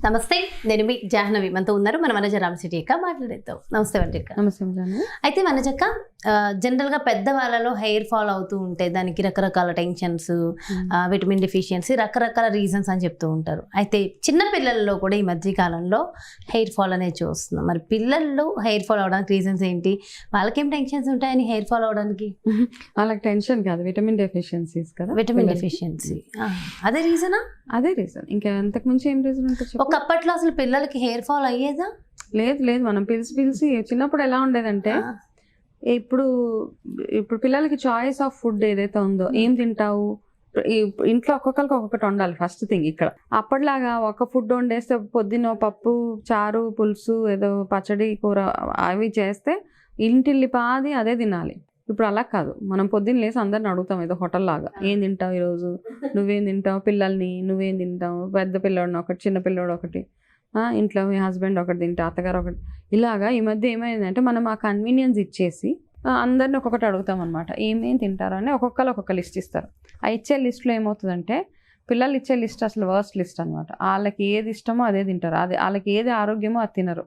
నమస్తే, నేను మీ జాహ్నవి. మనతో ఉన్నారు మన వనజ రామశెట్టి అక్క. మాట్లాడేద్దాం. నమస్తే వనజక్క. నమస్తే. అయితే వనజక్క, జనరల్గా పెద్దవాళ్ళలో హెయిర్ ఫాల్ అవుతూ ఉంటే దానికి రకరకాల టెన్షన్స్, విటమిన్ డెఫిషియన్సీ, రకరకాల రీజన్స్ అని చెప్తూ ఉంటారు. అయితే చిన్న పిల్లల్లో కూడా ఈ మధ్య కాలంలో హెయిర్ ఫాల్ అనేది చూస్తున్నాం. మరి పిల్లల్లో హెయిర్ ఫాల్ అవడానికి రీజన్స్ ఏంటి? వాళ్ళకేం టెన్షన్స్ ఉంటాయని హెయిర్ ఫాల్ అవడానికి? వాళ్ళకి టెన్షన్ కాదు, విటమిన్ డెఫిషియన్సీస్ కదా. విటమిన్ డెఫిషియన్సీ అదే రీజనా? అదే రీజన్. ఇంకా అంతకు మించి ఏం రీజన్ ఉంటుంది? ఒకప్పట్లో అసలు పిల్లలకి హెయిర్ ఫాల్ అయ్యేదా? లేదు. మనం పిలిచి చిన్నప్పుడు ఎలా ఉండేదంటే, ఇప్పుడు పిల్లలకి చాయిస్ ఆఫ్ ఫుడ్ ఏదైతే ఉందో, ఏం తింటావు, ఇంట్లో ఒక్కొక్కరికి ఒక్కొక్కటి వండాలి ఫస్ట్ థింగ్. ఇక్కడ అప్పటిలాగా ఒక ఫుడ్ వండేస్తే పొద్దున్న పప్పు, చారు, పులుసు, ఏదో పచ్చడి, కూర అవి చేస్తే ఇంటిల్లిపాది అదే తినాలి. ఇప్పుడు అలా కాదు. మనం పొద్దున్న లేసి అందరిని అడుగుతాం, ఏదో హోటల్ లాగా, ఏం తింటావు ఈరోజు, నువ్వేం తింటావు, పిల్లల్ని నువ్వేం తింటావు, పెద్ద పిల్లోడిని ఒకటి, చిన్న పిల్లోడు ఒకటి, ఇంట్లో మీ హస్బెండ్ ఒకటి తింటా, అత్తగారు ఒకటి. ఇలాగా ఈ మధ్య ఏమైందంటే, మనం ఆ కన్వీనియన్స్ ఇచ్చేసి అందరిని ఒక్కొక్కటి అడుగుతాం అనమాట. ఏమేం తింటారు అని ఒక్కొక్క లిస్ట్ ఇస్తారు. ఆ ఇచ్చే లిస్ట్లో ఏమవుతుందంటే, పిల్లలు ఇచ్చే లిస్ట్ అసలు వర్స్ట్ లిస్ట్ అనమాట. వాళ్ళకి ఏది ఇష్టమో అదే తింటారు, వాళ్ళకి ఏది ఆరోగ్యమో అది తినరు.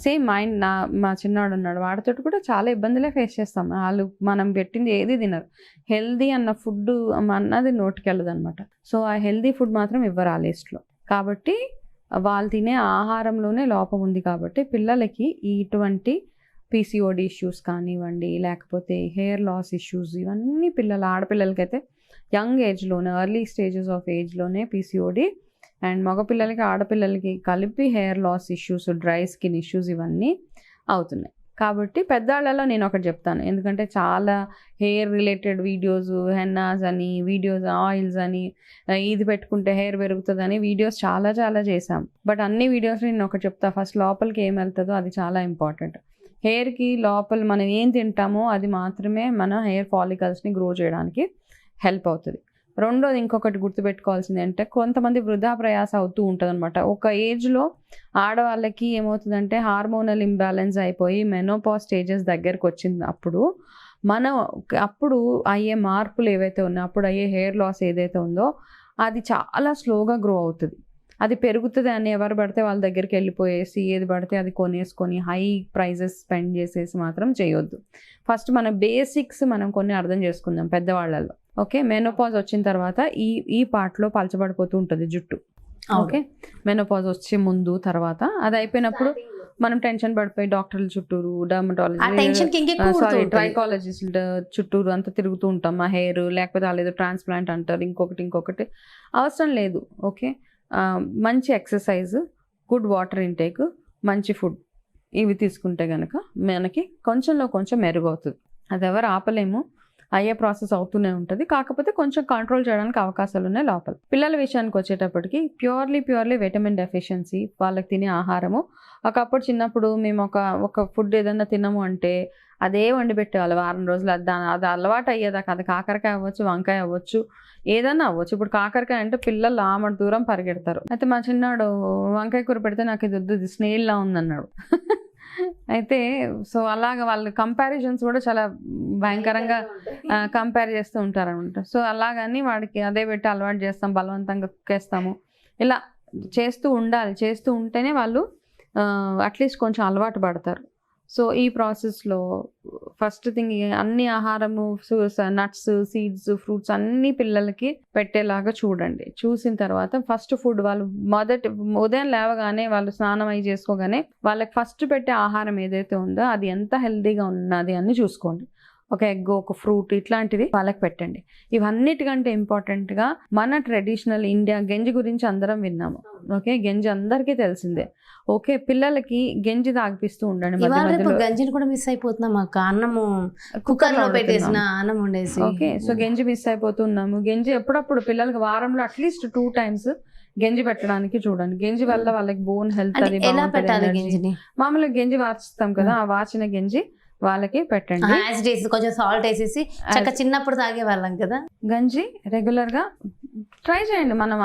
సేమ్ మా చిన్నవాడు ఉన్నాడు, వాడితో కూడా చాలా ఇబ్బందులే ఫేస్ చేస్తాం. వాళ్ళు మనం పెట్టింది ఏది తినరు. హెల్దీ అన్న ఫుడ్ అన్నది నోటికి వెళ్ళదు అనమాట. సో ఆ హెల్దీ ఫుడ్ మాత్రం ఇవ్వరు ఆ లిస్ట్లో. కాబట్టి వాళ్ళు తినే ఆహారంలోనే లోపం ఉంది. కాబట్టి పిల్లలకి ఇటువంటి పీసీఓడి ఇష్యూస్ కానివ్వండి, లేకపోతే హెయిర్ లాస్ ఇష్యూస్, ఇవన్నీ ఆడపిల్లలకైతే యంగ్ ఏజ్లోనే, ఎర్లీ స్టేజెస్ ఆఫ్ ఏజ్లోనే పీసీఓడి, అండ్ మగపిల్లలకి ఆడపిల్లలకి కలిపి hair loss issues, dry skin issues ఇవన్నీ అవుతున్నాయి. కాబట్టి పెద్దవాళ్ళలో నేను ఒకటి చెప్తాను, ఎందుకంటే చాలా హెయిర్ రిలేటెడ్ వీడియోస్, హెన్నాస్ అని వీడియోస్, ఆయిల్స్ అని, ఇది పెట్టుకుంటే హెయిర్ పెరుగుతుందని వీడియోస్ చాలా చేశాం. బట్ అన్ని వీడియోస్ నేను ఒకటి చెప్తా, ఫస్ట్ లోపలికి ఏం వెళ్తుందో అది చాలా ఇంపార్టెంట్. హెయిర్కి లోపల మనం ఏం తింటామో అది మాత్రమే మన హెయిర్ ఫాలికల్స్ని గ్రో చేయడానికి హెల్ప్ అవుతుంది. రెండోది ఇంకొకటి గుర్తుపెట్టుకోవాల్సింది అంటే, కొంతమంది వృధా ప్రయాస అవుతూ ఉంటుంది అనమాట. ఒక ఏజ్లో ఆడవాళ్ళకి ఏమవుతుందంటే, హార్మోనల్ ఇంబ్యాలెన్స్ అయిపోయి మెనోపాజ్ స్టేజెస్ దగ్గరకు వచ్చింది. అప్పుడు అయ్యే మార్పులు ఏవైతే ఉన్నాయో, అప్పుడు అయ్యే హెయిర్ లాస్ ఏదైతే ఉందో అది చాలా స్లోగా గ్రో అవుతుంది. అది పెరుగుతుంది అని ఎవరు పడితే వాళ్ళ దగ్గరికి వెళ్ళిపోయేసి ఏది పడితే అది కొనేసుకొని హై ప్రైజెస్ స్పెండ్ చేసేసి మాత్రం చేయొద్దు. ఫస్ట్ మన బేసిక్స్ మనం కొన్ని అర్థం చేసుకుందాం పెద్దవాళ్ళలో. ఓకే, మెనోపాజ్ వచ్చిన తర్వాత ఈ పార్ట్లో పలచబడిపోతూ ఉంటుంది జుట్టు. ఓకే, మెనోపాజ్ వచ్చే ముందు తర్వాత అది అయిపోయినప్పుడు మనం టెన్షన్ పడిపోయి డాక్టర్ల చుట్టూరు, ట్రైకాలజిస్ట్ చుట్టూరు అంతా తిరుగుతూ ఉంటాం. మా హెయిర్ లేకపోతే వాళ్ళు ట్రాన్స్ప్లాంట్ అంటారు, ఇంకొకటి అవసరం లేదు. ఓకే, మంచి ఎక్సర్సైజ్, గుడ్ వాటర్ ఇంటేక్, మంచి ఫుడ్, ఇవి తీసుకుంటే కనుక మనకి కొంచెంలో కొంచెం మెరుగవుతుంది. అది ఎవరు ఆపలేము, అయ్యే ప్రాసెస్ అవుతూనే ఉంటుంది. కాకపోతే కొంచెం కంట్రోల్ చేయడానికి అవకాశాలు ఉన్నాయి లోపల. పిల్లల విషయానికి వచ్చేటప్పటికి ప్యూర్లీ విటమిన్ డెఫిషియన్సీ, వాళ్ళకి తినే ఆహారము. ఒకప్పుడు చిన్నప్పుడు మేము ఒక ఫుడ్ ఏదైనా తినము అంటే అదే వండి పెట్టేవాళ్ళు వారం రోజులు. అది అలవాటు అయ్యేదాకా, అది కాకరకాయ అవ్వచ్చు, వంకాయ అవ్వచ్చు, ఏదన్నా అవ్వచ్చు. ఇప్పుడు కాకరకాయ అంటే పిల్లలు ఆమె దూరం పరిగెడతారు. అయితే మా చిన్నాడు వంకాయ కూర పెడితే నాకు ఇది వద్దు, ఇది స్నేల్లా ఉందన్నాడు. అయితే సో అలాగా వాళ్ళు కంపారిజన్స్ కూడా చాలా భయంకరంగా కంపేర్ చేస్తూ ఉంటారనమాట. సో అలాగని వాడికి అదే పెట్టి అలవాటు చేస్తాం, బలవంతంగా కుక్కేస్తాము. ఇలా చేస్తూ ఉండాలి. చేస్తూ ఉంటేనే వాళ్ళు అట్లీస్ట్ కొంచెం అలవాటు పడతారు. సో ఈ ప్రాసెస్లో ఫస్ట్ థింగ్, అన్ని ఆహారము, నట్స్, సీడ్స్, ఫ్రూట్స్ అన్ని పిల్లలకి పెట్టేలాగా చూడండి. చూసిన తర్వాత ఫస్ట్ ఫుడ్ వాళ్ళు ఉదయం లేవగానే వాళ్ళు స్నానం అయి చేసుకోగానే వాళ్ళకి ఫస్ట్ పెట్టే ఆహారం ఏదైతే ఉందో అది ఎంత హెల్తీగా ఉన్నది అని చూసుకోండి. ఒక ఎగ్, ఒక ఫ్రూట్, ఇట్లాంటివి వాళ్ళకి పెట్టండి. ఇవన్నిటికంటే ఇంపార్టెంట్గా మన ట్రెడిషనల్ ఇండియా గంజి గురించి అందరం విన్నాము. ఓకే, గంజి అందరికీ తెలిసిందే. ఓకే, పిల్లలకి గంజి తాగిపిస్తూ ఉండండి. గంజిని కూడా మిస్ అయిపోతున్నాం అక్క, అన్నము కుక్కర్లో పెట్టేసిన అన్నం ఉండేసి. ఓకే, సో గంజి మిస్ అయిపోతున్నాము. గంజి ఎప్పుడప్పుడు పిల్లలకి వారంలో అట్లీస్ట్ 2 times గంజి పెట్టడానికి చూడండి. గంజి వల్ల వాళ్ళకి బోన్ హెల్త్ అది. ఎలా పెట్టాలి గంజిని? మామూలుగా గంజి వార్చుతాం కదా, ఆ వార్చిన గంజి వాళ్ళకి పెట్టండి. యాసిడ్ వేసి కొంచెం సాల్ట్ వేసేసి చక్కగా చిన్నప్పుడు తాగే వాళ్ళం కదా. గంజి రెగ్యులర్ గా ట్రై చేయండి. మనం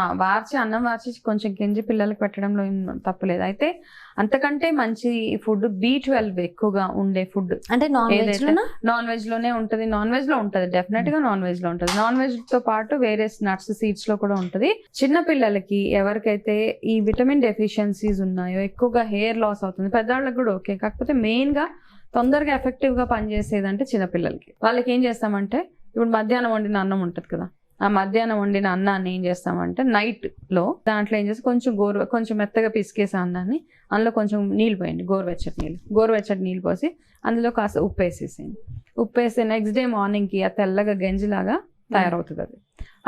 అన్నం వార్చి కొంచెం గంజి పిల్లలకి పెట్టడంలో ఏం తప్పులేదు. అయితే అంతకంటే మంచి ఫుడ్ B12 ఎక్కువగా ఉండే ఫుడ్ అంటే నాన్ వెజ్ లోనే ఉంటది. నాన్ వెజ్ లో ఉంటది, డెఫినెట్ గా నాన్ వెజ్ లో ఉంటది. నాన్ వెజ్ తో పాటు వేరే నట్స్, సీడ్స్ లో కూడా ఉంటది. చిన్న పిల్లలకి ఎవరికైతే ఈ విటమిన్ డెఫిషియన్సీస్ ఉన్నాయో, ఎక్కువగా హెయిర్ లాస్ అవుతుంది, పెద్దవాళ్ళకి కూడా ఓకే. కాకపోతే మెయిన్ గా తొందరగా ఎఫెక్టివ్ గా పనిచేసేదంటే చిన్నపిల్లలకి. వాళ్ళకి ఏం చేస్తామంటే, ఇప్పుడు మధ్యాహ్నం వండిన అన్నం ఉంటది కదా, ఆ మధ్యాహ్నం వండిన అన్నాన్ని ఏం చేస్తామంటే నైట్ లో దాంట్లో ఏం చేస్తే కొంచెం మెత్తగా పిసికేసి అన్నాన్ని అందులో కొంచెం నీళ్ళు పోయండి, గోరువెచ్చటి నీళ్ళు పోసి అందులో కాస్త ఉప్పు వేసేసేయండి. ఉప్పు వేస్తే నెక్స్ట్ డే మార్నింగ్ కి ఆ తెల్లగా గంజిలాగా తయారవుతుంది.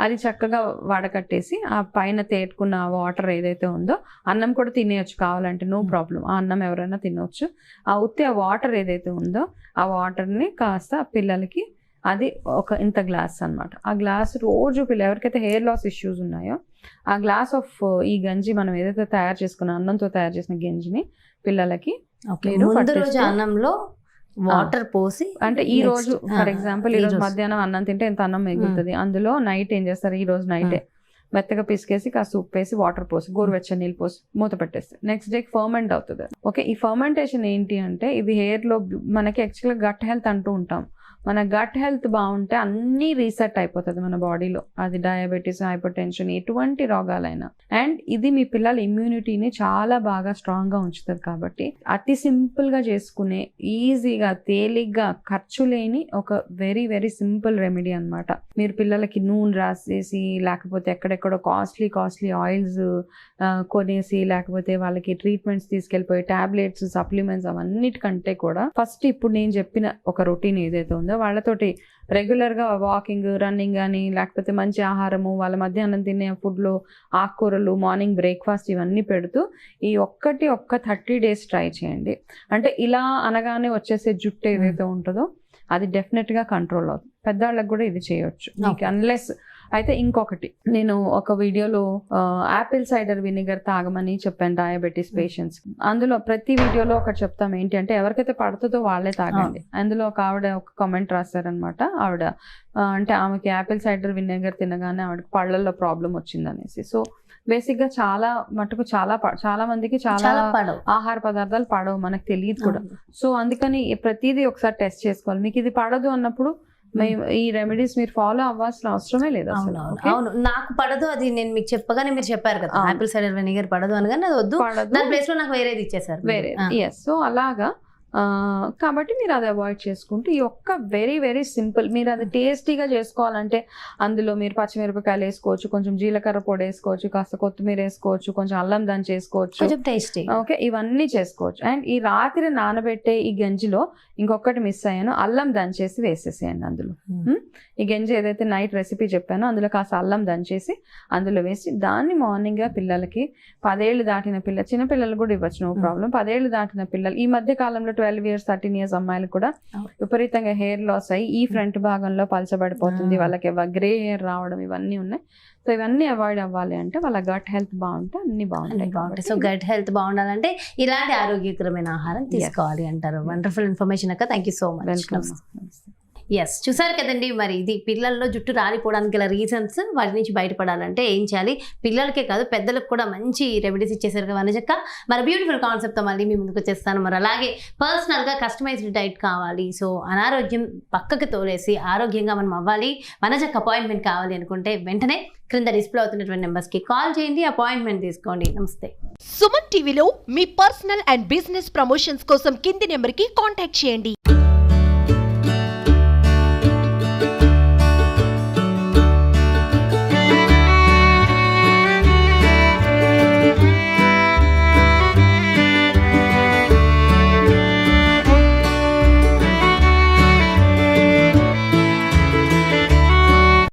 అది చక్కగా వడకట్టేసి ఆ పైన తేటుకున్న వాటర్ ఏదైతే ఉందో, అన్నం కూడా తినేయచ్చు కావాలంటే, నో ప్రాబ్లం. ఆ అన్నం ఎవరైనా తినవచ్చు. ఆ వాటర్ ఏదైతే ఉందో ఆ వాటర్ని కాస్త పిల్లలకి, అది ఇంత గ్లాస్ అన్నమాట. ఆ గ్లాస్ రోజు ఎవరికైతే హెయిర్ లాస్ ఇష్యూస్ ఉన్నాయో ఆ గ్లాస్ ఆఫ్ ఈ గంజి, మనం ఏదైతే తయారు చేసుకున్న అన్నంతో తయారు చేసిన గంజిని పిల్లలకి ముందు రోజు అన్నంలో వాటర్ పోసి, అంటే ఈ రోజు ఫర్ ఎగ్జాంపుల్ ఈ రోజు మధ్యాహ్నం అన్నం తింటే ఎంత అన్నం మిగులుతుంది, అందులో నైట్ ఏం చేస్తారు, ఈ రోజు నైటే మెత్తగా పిసికేసి కాస్త ఉప్పు వేసి వాటర్ పోసి గోరువెచ్చని నీళ్ళు పోసి మూత పెట్టేస్తే నెక్స్ట్ డే ఫర్మెంట్ అవుతుంది. ఓకే, ఈ ఫర్మెంటేషన్ ఏంటి అంటే, ఇది హెయిర్ లో మనకి యాక్చువల్గా గట్ హెల్త్ అంటూ ఉంటాం. మన గట్ హెల్త్ బాగుంటే అన్నీ రీసెట్ అయిపోతుంది మన బాడీలో. అది డయాబెటీస్, హైపర్ టెన్షన్, ఎటువంటి రోగాలైనా. అండ్ ఇది మీ పిల్లల ఇమ్యూనిటీని చాలా బాగా స్ట్రాంగ్ గా ఉంచుతుంది. కాబట్టి అతి సింపుల్ గా చేసుకునే, ఈజీగా, తేలిగ్గా, ఖర్చు లేని ఒక వెరీ వెరీ సింపుల్ రెమెడీ అన్నమాట. మీరు పిల్లలకి నూనె రాసేసి, లేకపోతే ఎక్కడెక్కడో కాస్ట్లీ ఆయిల్స్ కొనేసి, లేకపోతే వాళ్ళకి ట్రీట్మెంట్స్ తీసుకెళ్ళిపోయి టాబ్లెట్స్, సప్లిమెంట్స్, అవన్నిటికంటే కూడా ఫస్ట్ ఇప్పుడు నేను చెప్పిన ఒక రొటీన్ ఏదైతే ఉందో వాళ్ళతోటి రెగ్యులర్గా వాకింగ్, రన్నింగ్ కానీ, లేకపోతే మంచి ఆహారము, వాళ్ళ మధ్యాహ్నం తినే ఫుడ్లో ఆకుకూరలు, మార్నింగ్ బ్రేక్ఫాస్ట్, ఇవన్నీ పెడుతూ ఈ ఒక్క 30 days ట్రై చేయండి. అంటే ఇలా అనగానే వచ్చేసే జుట్టు ఏదైతే ఉంటుందో అది డెఫినెట్గా కంట్రోల్ అవుతుంది. పెద్దవాళ్ళకి కూడా ఇది చేయొచ్చు మీకు, అన్లెస్. అయితే ఇంకొకటి, నేను ఒక వీడియోలో యాపిల్ సైడర్ వినిగర్ తాగమని చెప్పాను డయాబెటీస్ పేషెంట్స్. అందులో ప్రతి వీడియోలో ఒకటి చెప్తాం, ఏంటి అంటే ఎవరికైతే పడుతుందో వాళ్ళే తాగండి. అందులో ఒక ఆవిడ ఒక కామెంట్ రాశారనమాట. ఆవిడ అంటే ఆమెకి యాపిల్ సైడర్ వినిగర్ తినగానే ఆవిడకి పళ్ళల్లో ప్రాబ్లం వచ్చిందనేసి. సో బేసిక్ గా చాలా మటుకు చాలా మందికి చాలా ఆహార పదార్థాలు పడవు, మనకు తెలియదు కూడా. సో అందుకని ప్రతిదీ ఒకసారి టెస్ట్ చేసుకోవాలి. మీకు ఇది పడదు అన్నప్పుడు ఈ రెమెడీస్ మీరు ఫాలో అవ్వాల్సిన అవసరమే లేదు అసలు. అవును, నాకు పడదు, అది నేను మీకు చెప్పగానే మీరు చెప్పారు కదా ఆపిల్ సైడర్ వెనిగర్ పడదు అనగానే అది వద్దు, దాని ప్లేస్ లో నాకు వేరేది ఇచ్చేసారు. సో అలాగా కాబట్టి మీరు అది అవాయిడ్ చేసుకుంటూ ఈ ఒక్క వెరీ వెరీ సింపుల్, మీరు అది టేస్టీగా చేసుకోవాలంటే అందులో మీరు పచ్చిమిరపకాయలు వేసుకోవచ్చు, కొంచెం జీలకర్ర పొడి వేసుకోవచ్చు, కాస్త కొత్తిమీర వేసుకోవచ్చు, కొంచెం అల్లం దంచి వేసుకోవచ్చు, టేస్టీ. ఓకే, ఇవన్నీ చేసుకోవచ్చు. అండ్ ఈ రాత్రి నానబెట్టే ఈ గంజిలో ఇంకొకటి మిస్ అయ్యాను, అల్లం దంచేసి వేసేసేయండి అందులో. ఈ గంజి ఏదైతే నైట్ రెసిపీ చెప్పానో అందులో కాస్త అల్లం దంచేసి అందులో వేసి, దాన్ని మార్నింగ్ గా పిల్లలకి 10 ఏళ్ళు దాటిన చిన్న పిల్లలు కూడా ఇవ్వచ్చు, నో ప్రాబ్లం. 10 ఏళ్ళు దాటిన పిల్లలు, ఈ మధ్య కాలంలో 12 years 13 years అమ్మాయిలు కూడా విపరీతంగా హెయిర్ లాస్ అయ్యి ఈ ఫ్రంట్ భాగంలో పలచబడిపోతుంది, వాళ్ళకి గ్రే హెయిర్ రావడం, ఇవన్నీ ఉన్నాయి. సో ఇవన్నీ అవాయిడ్ అవ్వాలి అంటే వాళ్ళ గట్ హెల్త్ బాగుంటే అన్ని బాగుంటాయి. సో గట్ హెల్త్ బాగుండాలంటే ఇలాంటి ఆరోగ్యకరమైన ఆహారం తీసుకోవాలి అంటారు. వండర్ఫుల్ ఇన్ఫర్మేషన్ అక్క, thank you so much. Yes, చూసారు కదండి. మరి ఇది పిల్లల్లో జుట్టు రాలిపోవడానికి గల రీజన్స్, వాటి నుంచి బయటపడాలంటే ఏం చేయాలి, పిల్లలకే కాదు పెద్దలకు కూడా మంచి రెమెడీస్ ఇచ్చేసారు కదా వనజక్క. మరి బ్యూటిఫుల్ కాన్సెప్ట్తో మళ్ళీ మీ ముందుకు వచ్చేస్తాను. మరి అలాగే పర్సనల్గా కస్టమైజ్డ్ డైట్ కావాలి, సో అనారోగ్యం పక్కకు తోలేసి ఆరోగ్యంగా మనం అవ్వాలి, వనజక్క అపాయింట్మెంట్ కావాలి అనుకుంటే వెంటనే క్రింద డిస్ప్లే అవుతున్నటువంటి నెంబర్స్కి కాల్ చేయండి, అపాయింట్మెంట్ తీసుకోండి. నమస్తే. సుమన్ టీవీలో మీ పర్సనల్ అండ్ బిజినెస్ ప్రమోషన్స్ కోసం కింది నెంబర్కి కాంటాక్ట్ చేయండి.